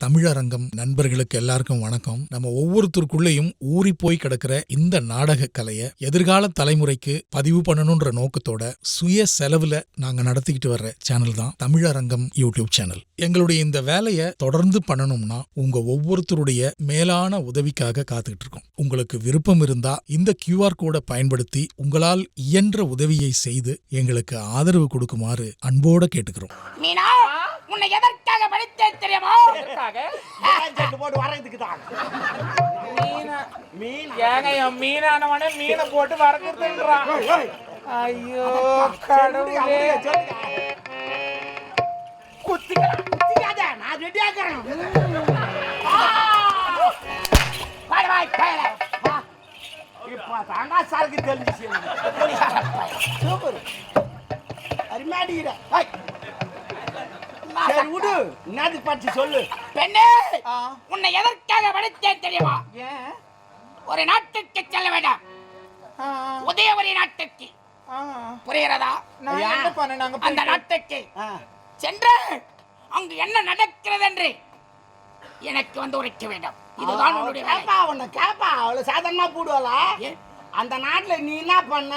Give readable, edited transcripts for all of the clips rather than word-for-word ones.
தமிழரங்கம் நண்பர்களுக்கு எல்லாருக்கும் வணக்கம். நம்ம ஒவ்வொருத்தருக்குள்ளேயும் ஊறி போய் கிடக்கிற இந்த நாடக கலையை எதிர்கால தலைமுறைக்கு பதிவு பண்ணணும்ன்ற நோக்கத்தோட சுய செலவுல நாங்க நடத்திக்கிட்டு வர்ற சேனல் தான் தமிழரங்கம் யூடியூப் சேனல். எங்களுடைய இந்த வேலையை தொடர்ந்து பண்ணணும்னா உங்க ஒவ்வொருத்தருடைய மேலான உதவிக்காக காத்துக்கிட்டு இருக்கோம். உங்களுக்கு விருப்பம் இருந்தா இந்த QR கோடை பயன்படுத்தி உங்களால் இயன்ற உதவியை செய்து எங்களுக்கு ஆதரவு கொடுக்குமாறு அன்போட கேட்டுக்கிறோம். மீனா, உன்னை எதற்காக படித்தேன் தெரியுமா? எதற்காக? போட்டு வரதுக்கு தான். மீனானவனே மீனை போட்டு வரக்குறதுன்றான். ஐயோ கடவுளே. குத்திக்காத, நான் ரெடியா இருக்கிறேன். இப்ப தாண்டா சாருக்கு தெரிஞ்சிச்சு. சூப்பர் அருமையாடிக்கிற. சரி விடு, என்னதுக்கு பற்றி சொல்லு. பெண்ணே, உன்னை எதற்காக படித்தேன் தெரியுமா? ஏன்? ஒரு நாட்டுக்கு செல்ல வேண்டாம், உதயவரி நாட்டுக்கு. புரிகிறதா? அந்த நாட்டுக்கு சென்று அங்கு என்ன நடக்கிறது என்று எனக்கு வந்து உரைக்க வேண்டும். இதுதான் உன்னுடைய கேப்பா. உன்னை கேப்பா, அவ்வளவு சாதாரணமா போடுவாளா? அந்த நாட்டுல நீ என்ன பண்ண,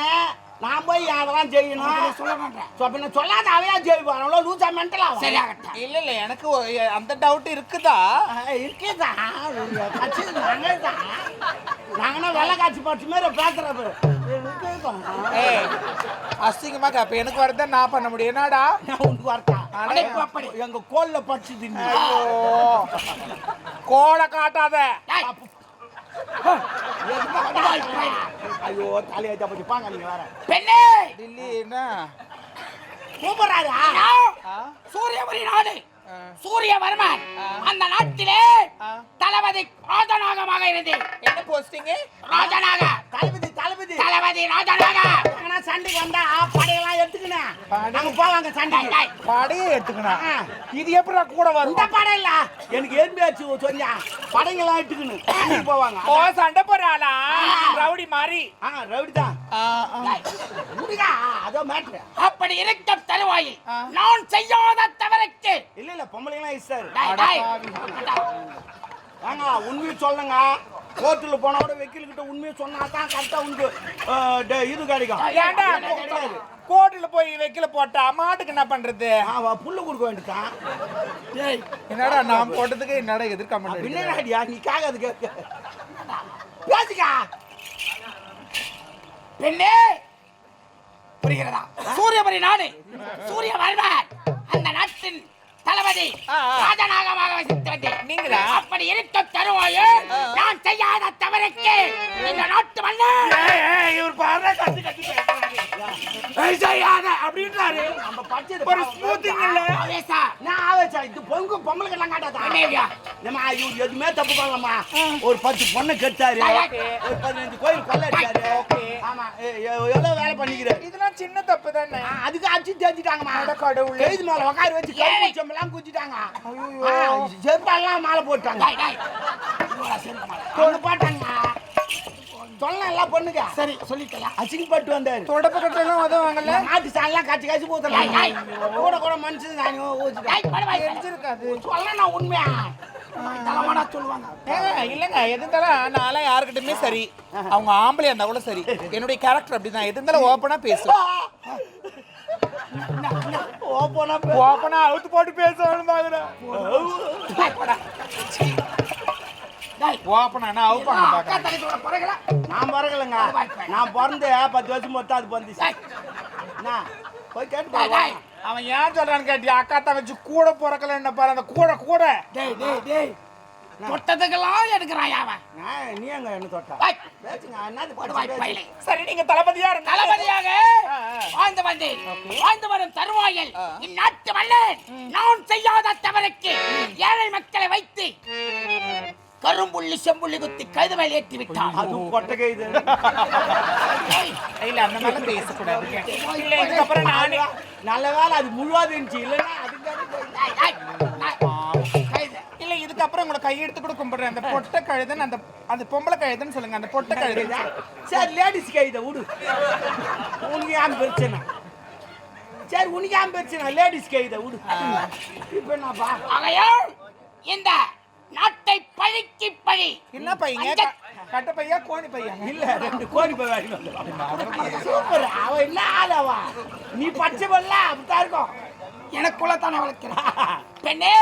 நான் போய் அதெல்லாம் செய்யணும் சொல்ல மாட்டேன். சொல்லாத அவையா ஜெயிப்பான். அவ்வளோ லூசா மென்டலா? சரியாகட்டும். இல்ல எனக்கு அந்த டவுட் இருக்குதா? இருக்குதா? கட்சி நாங்கதான். நாங்கன்னா வெள்ளை காட்சி பட்சி மாதிரி பேசுறது. அசிங்கமா அப்ப எனக்கு வரத நான் பண்ண முடியும். என்னடா உனக்கு வரட்டா? எங்க கோல்ல படிச்சுது. கோலை காட்டாத. ஐயோ தலையை பத்தி பாங்க. நீங்க வேற பெண்ணே, டில்லி என்ன கூப்பிடுறாரு? சூரியவரி நாடு, சூரியவர்மன் அந்த நாட்டிலே தளபதி ராஜநாகமாக இருந்து. என்ன போஸ்டிங்? ராஜநாக. தளபதி தளபதி தளபதி ராஜநாக. சண்டைக்கு வந்தா படையெல்லாம் எடுத்துக்கணும். நாங்க போவாங்க சண்டைக்கு. படையை எடுத்துக்கணும். இது எப்படி கூட வரும்? இந்த படம் இல்ல, எனக்கு ஏற்பாச்சு சொன்னா படைங்கெல்லாம் எடுத்துக்கணும் போவாங்க. ஓ, சண்டை போறாளா? ரவுடி மாதிரி. ரவுடி தான். அதோ மேட்ரு. அப்படி இருக்கும் தருவாயில் நான் செய்யாத தவறுக்கு இல்ல பொம்பளைங்களாம் இஷ்டாரு. ஏங்க உண்மையை சொல்லுங்க. கோர்ட்டுல போனா கூட வக்கீல்கிட்ட உண்மையை சொன்னா தான் கரெக்டா உனக்கு இது கிடைக்கும். ஏன்டா கோர்ட்டுல போய் வைக்கல போட்டா மாட்டுக்கு என்ன பண்றது? புல்லு கொடுக்க வேண்டியதான். என்னடா நான் போட்டதுக்கு என்னடா எதிர்க்க பின்னாடியா நீ காகாது பேசிக்கா. பெண்ணே, புரிகிறதா? சூரியவரி நாடு, சூரியவர்மன் அந்த நாட்டின் தளபதி ராஜநாகமாக வசித்து வந்தேன். நீங்களா? அப்படி இருக்கும் தருவாயில் நான் செய்யாத தவறுக்கு இந்த நாட்டு மன்னர் இவர் பாரு கட்டி கட்டி செய்யாத அப்படின்றாரு. நம்ம படிச்சது ஒரு ஸ்மூத்திங் இல்ல. ஆவேசா நான் ஆவேசா. இது பொம்பளைக்கு எல்லாம் காட்டாதா? நம்ம எதுவுமே தப்பு பண்ணலாமா? ஒரு 10 பொண்ணை கெட்டாரு, ஒரு 15 கோயில் கொள்ளை அடிச்சாரு. ஆமா, எவ்வளவு வேலை பண்ணிக்கிறாரு. இதெல்லாம் சின்ன தப்பு தானே. அதுக்கு அடிச்சு தேய்ச்சிட்டாங்கம்மா. கடவுள் எழுதி மேல உட்கார வச்சு கம்பெல்லாம் குச்சிட்டாங்க. செருப்பாலாம் மாலை போட்டாங்க. கொண்டு போட்டாங்க. சொல்ல எல்லாம் பொண்ணுங்க. சரி சொல்லிட்டேன். அசிங்கப்பட்டு வந்தாரு. தொடப்ப கட்டெல்லாம் உதவாங்கல்ல. மாட்டு சாலாம் காய்ச்சி காய்ச்சி போத்தலாம். கூட கூட மனுஷன் நான் ஊச்சிருக்காது. சொல்ல நான் உண்மையா தலைமாடா சொல்லுவாங்க. இல்லங்க எது இருந்தாலும் நான்லாம் யாருக்கிட்டுமே சரி, அவங்க ஆம்பளையா இருந்தா கூட சரி, என்னுடைய கேரக்டர் அப்படிதான். எது இருந்தாலும் ஓப்பனா பேசுவேன். ஓப்பனா அவுத்து போட்டு பேசுவாங்க. நான் பிறகுலங்க. நான் பிறந்து 10 வருஷம் மொத்தம் அது பிறந்துச்சு. போய் கேட்டு அவன் ஏன் சொல்றான்னு கேட்டியா? அக்கா தங்கச்சி கூட பிறக்கல என்ன பாரு. அந்த கூட கூட தொட்டதுக்கெல்லாம் எடுக்கிறான் அவன். நீ எங்க என்ன தொட்டா? சரி, நீங்க தளபதியா இருங்க. தளபதியாக வாழ்ந்து வந்தேன். வாழ்ந்து வரும் தருவாயில் இந்நாட்டு மன்னர் நான் செய்யாத தவறுக்கு ஏழை மக்களை வைத்து கரும்புள்ளி செம்புள்ளி குத்தி கழுது மேல் ஏற்றி விட்டான். அது கொட்டகை. இது இல்ல அந்த மாதிரி பேசக்கூடாது. இல்ல இதுக்கப்புறம் நானே நல்ல வேலை அது முழுவாது இருந்துச்சு. இல்லைன்னா இல்ல இதுக்கப்புறம் உங்களை கையெடுத்து கூட கும்பிடுறேன். அந்த பொட்டை கழுதன், அந்த பொம்பளை கழுதுன்னு சொல்லுங்க. அந்த பொட்டை கழுது சரி லேடிஸ் கைதை விடு. உனக்கு ஏன் பிரச்சனை? சரி உனக்கு ஏன் பிரச்சனை? லேடிஸ் கைதை விடு. இப்ப என்னப்பா ஆகையால் இந்த தியாகி என்ன பையங்க கட்ட பையா கோணி பையா இல்ல 2 கோடி போய் வாங்கிட்டு சூப்பர். அவ என்ன ஆளவா? நீ பச்சை வெள்ள அப்படித்தான் இருக்கும். எனக்குள்ள தானே வளர்க்கிறான் பெண்ணே.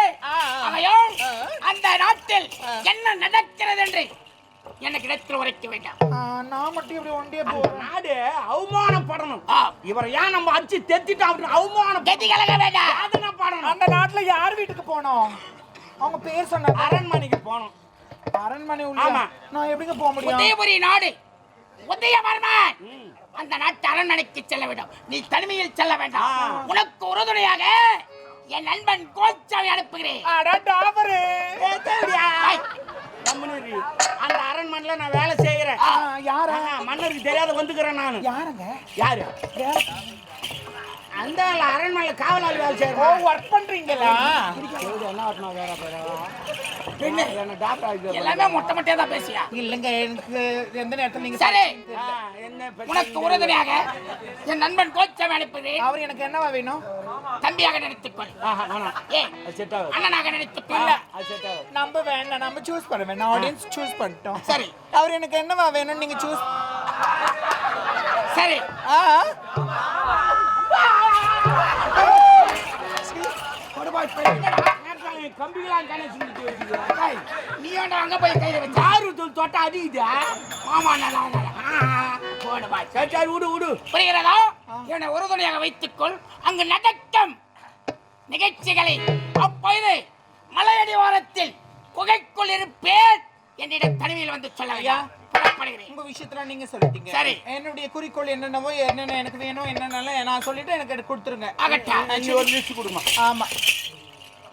அவையோர் அந்த நாட்டில் என்ன நடக்கிறது என்று எனக்கு இடத்தில் உரைக்க வேண்டாம். நான் மட்டும் இப்படி ஒண்டியே அந்த போறேன். நாடு அவமானப்படணும். இவரை ஏன் நம்ம அடிச்சு தெத்திட்டோம் அப்படின்னு அவமானம் கதி கலக வேண்டாம். வேதனை படணும். அந்த நாட்டுல யார் வீட்டுக்கு போனோம்? அவங்க பேர் சொன்னாங்க. அரண்மனைக்கு போனோம். அரண்மனை உள்ள. ஆமா. நான் எப்படிங்க போக முடியும்? உதயபுரி நாடு உதயவர்மன் அந்த நாட்டு அரண்மனைக்கு செல்ல வேண்டும். நீ தனிமையில் செல்ல வேண்டாம். உனக்கு உறுதுணையாக என் நண்பன் கோச்சாவை அனுப்புகிறேன். அட டாபரு. அந்த அரண்மனையில நான் வேலை செய்யறேன். யார? மன்னருக்கு தெரியாத வந்துக்கிறேன் நானு. யாருங்க? யாரு? அந்த அரண்மனையில காவலாளி வேலை ஓ, செய்யறேன். ஒர்க் பண்றீங்களா? என்ன வரணும் வேற என்ன டாக்டர் ஆகிட்டு எல்லாமே மொட்டை மொட்டையா தான் பேசியா? இல்லங்க, எனக்கு எந்த நேரத்துல நீங்க சரி, என்ன உனக்கு உறுதுணையாக என் நண்பன் கோச்சாவை அனுப்புகிறேன். அவர் எனக்கு என்னவா வேணும்? தம்பியாக நினைத்துக்கொள். ஏன் செட் ஆகும். அண்ணனாக நினைத்துக்கொள். அது செட் ஆகும். நம்ம வேண்டாம், நம்ம சூஸ் பண்ண வேண்டாம். ஆடியன்ஸ் சூஸ் பண்ணிட்டோம். சரி. அவர் எனக்கு என்னவா வேணும் நீங்க சூஸ். சரி. கம்பிகளாம் கணேசன் நீ வேண்டாம் அங்க போய் கையில வச்சா தொட்ட அடிக்குது. மாமா நல்லா போடு பாய். சரி சரி விடு விடு. புரிகிறதா? இவனை உறுதுணையாக வைத்துக்கொள். அங்கு நடக்கும் நிகழ்ச்சிகளை அப்பொழுது மலையடி வாரத்தில் குகைக்குள் இருப்பேன் என்னிடம் தனிமையில் வந்து சொல்ல ஐயா. உங்க விஷயத்துல நீங்க சொல்லிட்டீங்க. சரி. என்னுடைய குறிக்கோள் என்னென்னவோ, என்னென்ன எனக்கு வேணும், என்னென்ன நான் சொல்லிட்டு எனக்கு கொடுத்துருங்க. ஆகட்டா. நீ ஒரு லிஸ்ட் கொடுமா. ஆமா,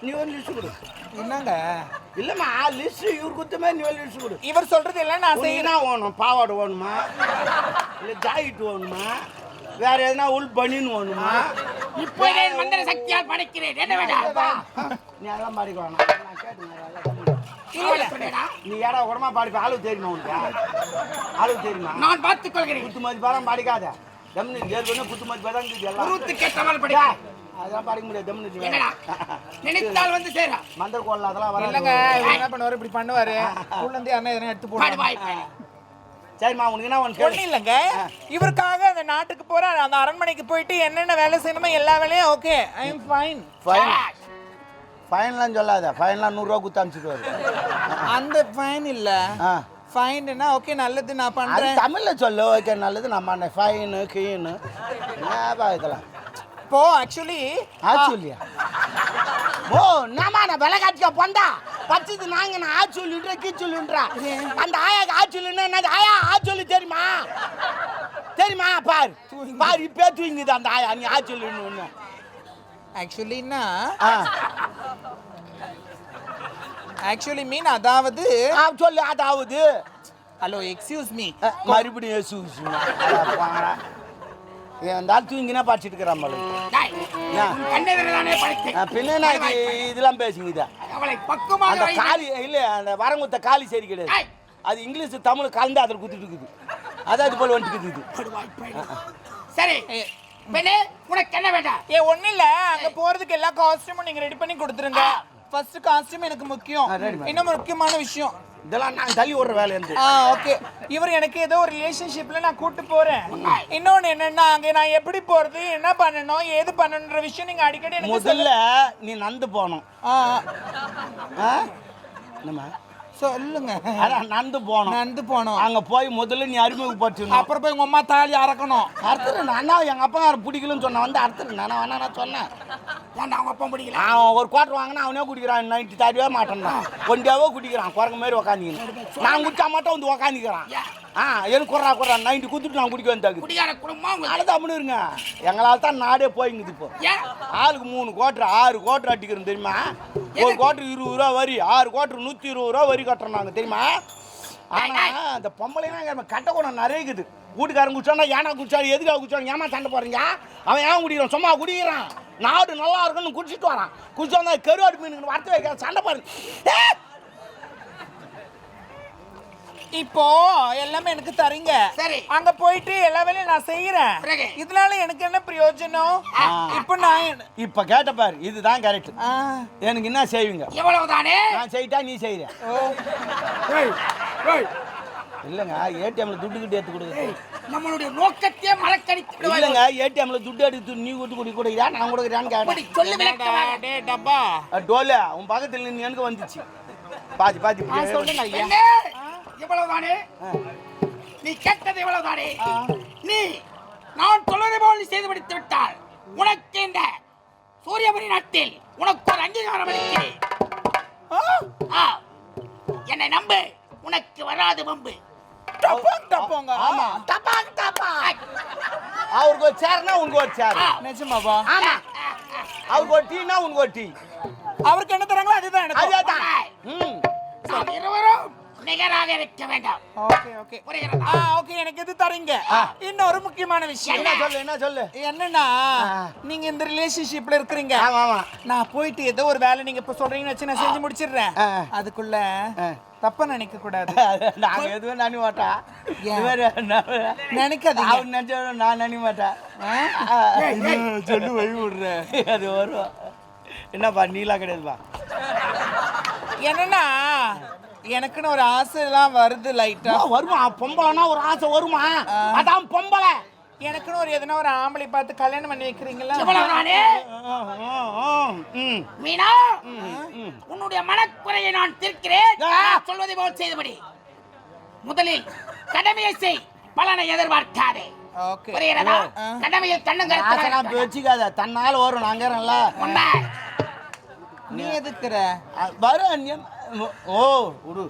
நீ ஒரு லிஸ்ட் கொடு. என்னங்க? இல்லம்மா லிஸ்ட் இவர் குத்துமே நீ ஒரு லிஸ்ட் கொடு. இவர் சொல்றது எல்லாம் நான் செய்யணும். செய்யணும் வேணும். பாவாடை வேணுமா, இல்லை ஜாக்கெட் வேணுமா, வேற எதுனா உள் பனின்னு வேணுமா? இப்போதே மந்திர சக்தியால் படைக்கிறேன். என்ன வேண்டாம்? நீ அதெல்லாம் பாடிக்க வேணாம். நான் கேட்டுங்க. நீ ஏடா உடம்பா பாடிப்ப. அளவு தெரியுமா உனக்கு? அளவு தெரியுமா? நான் பார்த்துக் கொள்கிறேன். குத்து மதிப்பாலாம் பாடிக்காத. தம்னு ஏற்கனவே குத்து மதிப்பா தான் இருக்குது எல்லாம். குருத்துக்கு ஏற்றவாறு படிக்க. அதெல்லாம் படிக்க முடியாது. தம்னு என்னடா நினைத்தால் வந்து சேரா. மந்திர கோலம் அதெல்லாம் வராது. இல்லங்க, இவர் என்ன பண்ணுவாரு, இப்படி பண்ணுவாரு. உள்ள இருந்து யாரா எதனா எடுத்து பாடு போடுவாரு. பாய். சரிம்மா உனக்கு என்ன ஒன்று ஒன்றும் இல்லைங்க, இவருக்காக அந்த நாட்டுக்கு போற அந்த அரண்மனைக்கு போயிட்டு என்னென்ன வேலை செய்யணுமோ எல்லா வேலையும் ஓகே. I am fine. ஃபைன்லாம் சொல்லாத. ஃபைன்லாம் 100 ரூபா குத்து அனுப்பிச்சிட்டு அந்த ஃபைன் இல்ல, ஃபைன்னா ஓகே நல்லது நான் அது பண்றேன். தமிழ்ல சொல்லு. ஓகே நல்லது. நம்ம ஃபைனு கீனு இதெல்லாம் இப்போ ஆக்சுவலி ஆச்சுல்லியா? ஓ நாமா நான் விலை காட்சிக்க போண்டா பச்சது நாங்க நான் ஆச்சுல்லுன்ற கீச்சுல்லுன்றா. அந்த ஆயாக்கு ஆச்சுல்லுன்னா என்னது? ஆயா ஆச்சுல்லு தெரியுமா? தெரியுமா? பாரு பாரு இப்பே தூங்குது அந்த ஆயா. நீ ஆச்சுல்லுன்னு ஒண்ணு ஆக்சுவலின்னா ஆக்சுவலி மீன் அதாவது சொல்லு. அதாவது ஹலோ எக்ஸ்கியூஸ் மீ, மறுபடியும் இருந்தாலும் தூங்கினா படிச்சுட்டு இருக்கிறான் கண்ணெதிரே படித்தேன். பின்ன இதெல்லாம் பேசுங்க. அவளை பக்குவமாக அந்த காலி இல்ல, அந்த வரங்குத்த காலி சரி கிடையாது. அது இங்கிலீஷ் தமிழ் கலந்து அதில் குத்திட்டு இருக்குது. அது போல வந்துட்டு. சரி பெண்ணே, உனக்கு என்ன வேண்டாம்? ஒன்றும் இல்லை, அங்கே போகிறதுக்கு எல்லா காஸ்டியூமும் நீங்கள் ரெடி பண்ணி கொடுத்துருங்க. ஃபர்ஸ்ட் காஸ்டியூம் எனக்கு முக்கியம். இன்னும் முக்கியமான விஷயம் இதெல்லாம் நான் தள்ளி விடுற வேலை இருந்து. ஓகே, இவர் எனக்கு ஏதோ ஒரு ரிலேஷன்ஷிப்ல நான் கூட்டு போறேன். இன்னொன்னு என்னன்னா, அங்க நான் எப்படி போறது, என்ன பண்ணணும், ஏது பண்ணணும்ன்ற விஷயம் நீங்க அடிக்கடி எனக்கு முதல்ல நீ நந்து போகணும். என்னம்மா சொல்லுங்க. அதான் நந்து போனோம். அங்க போய் முதல்ல நீ அறிமுகப்படுத்தணும். அப்புறம் போய் உங்க அம்மா தாலி அறக்கணும். அர்த்தம் நானா எங்க அப்பா பிடிக்கலன்னு சொன்ன வந்து அர்த்தம் நானா வேணா நான் சொன்னேன். ஏன்டா அவங்க அப்பா பிடிக்கல? அவன் ஒரு குவார்டர் வாங்கினா அவனே குடிக்கிறான். 90 தாடியே மாட்டேன்னா கொண்டியாவோ குடிக்கிறான். குரங்கு மாதிரி உக்காந்துக்கணும். நான் குடிச்சா மட்டும் வந்து உக்காந்துக்கிறான். எனக்கு குறா 90 குத்துட்டு நான் குடிக்க வந்தாங்க. குடிகார குடும்பம் அதான் பண்ணுங்க. எங்களால் தான் நாடே போய்ங்குது. இப்போ ஆளுக்கு 3 கோட்டர் 6 கோட்டர் அடிக்கிறோம் தெரியுமா? ஒரு கோட்டர் 20 ரூபா வரி, 6 கோட்டர் 120 ரூபா வரி கட்டுறோம் நாங்க தெரியுமா? ஆனா அந்த பொம்பளைனா கட்ட குணம் நிறைய இருக்குது. வீட்டுக்காரன் குடிச்சானா ஏனா குடிச்சாரு, எதுக்காக குடிச்சாரு, ஏமா சண்டை போடுறீங்க? அவன் ஏன் குடிக்கிறான்? சும்மா குடிக்கிறான். நாடு நல்லா இருக்குன்னு குடிச்சிட்டு வரான். குடிச்சு வந்தா கருவாடு மீனுக்கு வறுத்து வைக்க சண்டை பாருங்க. இப்போ எல்லாமே எனக்கு தரீங்க. சரி. அங்க போயிட்டு எல்லா வேலையும் நான் செய்யறேன். பிறகு? இதனால எனக்கு என்ன பிரயோஜனம்? இப்போ நான் இப்ப கேட்ட பாரு, இதுதான் கரெக்ட். எனக்கு என்ன செய்வீங்க? எவ்வளவுதானே? நான் செய்யிட்டா நீ செய்யற. இல்லங்க, ஏடிஎம்ல துட்டு கிட்ட எடுத்து கொடுக்குறது. நம்மளுடைய நோக்கத்தையே மறக்கடித்து விடுவாய். இல்லங்க, ஏடிஎம்ல துட்டு எடுத்து நீ கொடுக்குறியா நான் கொடுக்குறான்னு அப்படி கேட்டேன். சொல்லு விளக்கமாக. டேய் டப்பா. டோல உன் பக்கத்துல நின்னு எனக்கு வந்துச்சு. பாதி பாதி சொல்லுங்க ஐயா. என்ன? எவ்வளவுதானே? நீ கேட்டது எவ்வளவுதானே? நீ நான் சொல்வதை போல் நீ செய்து முடித்து விட்டால் உனக்கு இந்த சூரியபுரி நாட்டில் உனக்கு ஒரு அங்கீகாரம் அளிக்கிறேன். ஆ, என்னை நம்பு, உனக்கு வராது வம்பு. டப்பாங் டப்பாங்க. ஆமா, டபாக் டபாக். அவருக்கு ஒரு சேர்னா உனக்கு ஒரு சேர். நிஜமாவா? ஆமா. அவருக்கு ஒரு டீனா உனக்கு ஒரு டீ. அவருக்கு என்ன தராங்களோ அதுதான் எனக்கு. அதேதான். நாம் இருவரும் நிகராக இருக்க வேண்டாம். Okay okay. புரிகிறதா? ஓகே, எனக்கு இது தரீங்க. இன்னொரு முக்கியமான விஷயம் என்ன சொல்லு. என்னன்னா, நீங்க இந்த ரிலேஷன்ஷிப்ல இருக்கிறீங்க. ஆமா ஆமா. நான் போயிட்டு ஏதோ ஒரு வேலை நீங்க இப்ப சொல்றீங்கன்னு வச்சு நான் செஞ்சு முடிச்சிடுறேன். அதுக்குள்ள தப்பா நினைக்க கூடாது. நாங்க எதுவும் நினைக்க மாட்டோம். நினைக்காதீங்க. அவன் நினைச்சா நான் நினைக்க மாட்டேன். சொல்லு வை விடுறேன். அது வரும். என்னப்பா நீலாம் கிடையாதுப்பா. என்னன்னா, எனக்குன்னு ஒரு ஆசை எல்லாம் வருது லைட்டா. வருமா? பொம்பளைனா ஒரு ஆசை வருமா? அதான் பொம்பளை. எனக்குன்னு ஒரு எதனா ஒரு ஆம்பளை பார்த்து கல்யாணம் பண்ணி வைக்கிறீங்களா? எவ்வளவுதானே? ம். மீனா, உன்னுடைய மனக்குறையை நான் தீர்க்கிறேன். நான் சொல்வதை போல் செய்தபடி முதலில் கடமையை செய், பலனை எதிர்பார்க்காதே. ஓகே. புரிகிறதா? கடமையில் கண்ணும் ஆசைலாம் கருத்து வச்சுக்காத. தன்னால வரும். நாங்கிறேன்ல. உண்மை. நீ எதுக்குற? வரும். ஓ விடு.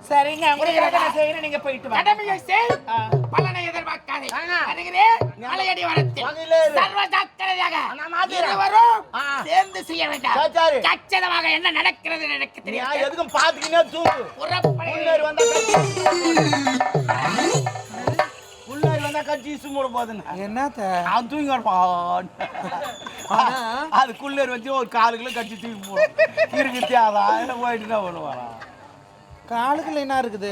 சரிங்க, உங்களுக்கு நான் செய்யறேன், நீங்க போயிட்டு வாங்க. கடமையை செய், பலனை எதிர்பார்க்காதே. வருகிறேன் மலையடி வரத்தில். வகையிலே இரு. சர்வ ஜாக்கிரதையாக நான் மாத்திரேன். இருவரும் சேர்ந்து செய்ய வேண்டாம். சரி. கச்சிதமாக என்ன நடக்கிறது எனக்கு நான் தெரியாது. எதுக்கும் பாத்துக்கினே தூங்கு. புறப்படு. உள்ளாரி வந்தா கட்சி மூட போதுன்னு என்னத்த? அவன் தூங்கி வரப்பான். அது குள்ளேர் வச்சு ஒரு 4 கிலோ கட்சி தூக்கி போடும். இருக்கு தேவை போயிட்டு தான் பண்ணுவான். காலுக்குள்ள என்ன இருக்குது?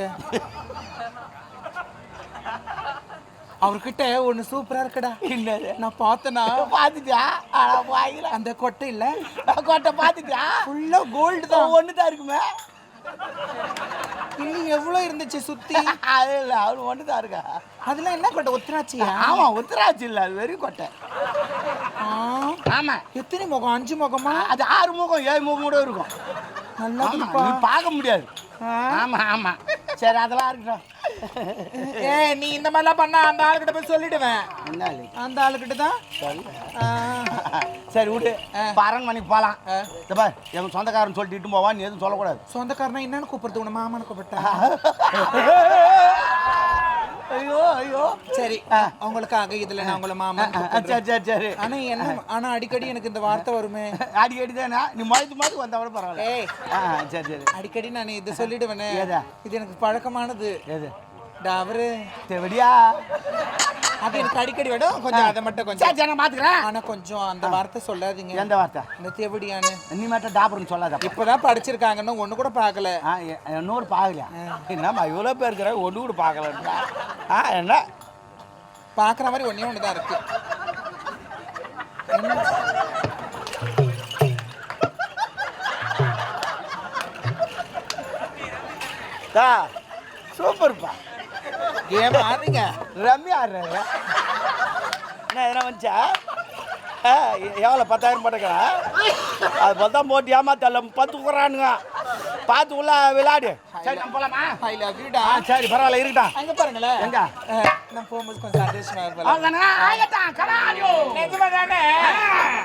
அவர்கிட்ட ஒண்ணு சூப்பரா இருக்குடா. என்னது? நான் பார்த்தனா? பாத்துட்டியா? வாயில அந்த கொட்டை இல்ல, கோட்டை பாத்துட்டியா? ஃபுல்லா கோல்டு தான். ஒண்ணுதான் இருக்குமே. இன்னும் எவ்வளவு இருந்துச்சு சுத்தி? அது இல்ல, அவரு ஒண்ணுதான் இருக்கா. அதுல என்ன கொட்டை? ஒத்துராச்சியா? ஆமா, உத்தராட்சி இல்ல, அது வெறும் கொட்டை. ஆமா, எத்தனை முகம்? 5 முகமா? அது 6 முகம் 7 முகம் கூட இருக்கும். நல்லா ஆமா, இருக்குப்பா. நீ பார்க்க முடியாது. ஆமா ஆமா. சரி, அதெல்லாம் இருக்கட்டும். நீ இந்த மாதிரிலாம் பண்ணா அந்த ஆளுகிட்ட போய் சொல்லிடுவேன். என்ன அந்த ஆளுகிட்ட தான் சொல்லு. சரி விடு. அரண்மனைக்கு போலாம். இந்த பார், எங்க சொந்தக்காரன் சொல்லிட்டு போவான், நீ எதுவும் சொல்லக்கூடாது. சொந்தக்காரனா என்னன்னு கூப்பிடுறது? உன மாமனு கூப்பிட்டா? ஐயோ ஐயோ. சரி, உங்களுக்காக இதுல நான் உங்களை மாமன் சரி சரி சரி. ஆனா அடிக்கடி எனக்கு இந்த வார்த்தை வருமே. அடிக்கடி தானே நீ மாதிரி வந்தா கூட பரவாயில்ல. ஏய், சரி சரி. அடிக்கடி நான் இது சொல்லிடுவேனே. ஏதா? இது எனக்கு பழக்கமானது. எது? அவரு தெவடியா? அது எனக்கு அடிக்கடி விடும். கொஞ்சம் அதை மட்டும் கொஞ்சம். சரி நான் பாத்துக்கிறேன். ஆனா கொஞ்சம் அந்த வார்த்தை சொல்லாதீங்க. எந்த வார்த்தை? இந்த தேவடியான்னு. நீ மட்டும் டாபர்னு சொல்லாத. இப்பதான் படிச்சிருக்காங்கன்னு ஒண்ணு கூட பார்க்கல. இன்னொரு பார்க்கலையா? என்னம்மா இவ்வளோ பேர் இருக்கிற ஒன்று கூட பார்க்கலன்றா? என்ன பாக்குற மாதிரி ஒண்ணே ஒண்ணுதான் இருக்கு. சூப்பர்ப்பா. ஏன் ஆடுறீங்க? ரம்யா ஆடுறாரு. என்ன எதனா வந்துச்சா? எவ்வளோ 10,000 போட்டுக்கிறா? அது பார்த்தா போட்டு ஏமாத்தல 10 குறானுங்க. பார்த்து உள்ள விளையாடு. சரி நம்ம போலாமா? ஐ லவ் யூ டா. சரி பரவாயில்ல, இருக்கட்டும். அங்க பாருங்களேன். எங்க? நான் போகும்போது கொஞ்சம் சந்தோஷமா இருப்பேன். ஆகட்டும், கலாயோ. நிஜமா தானே?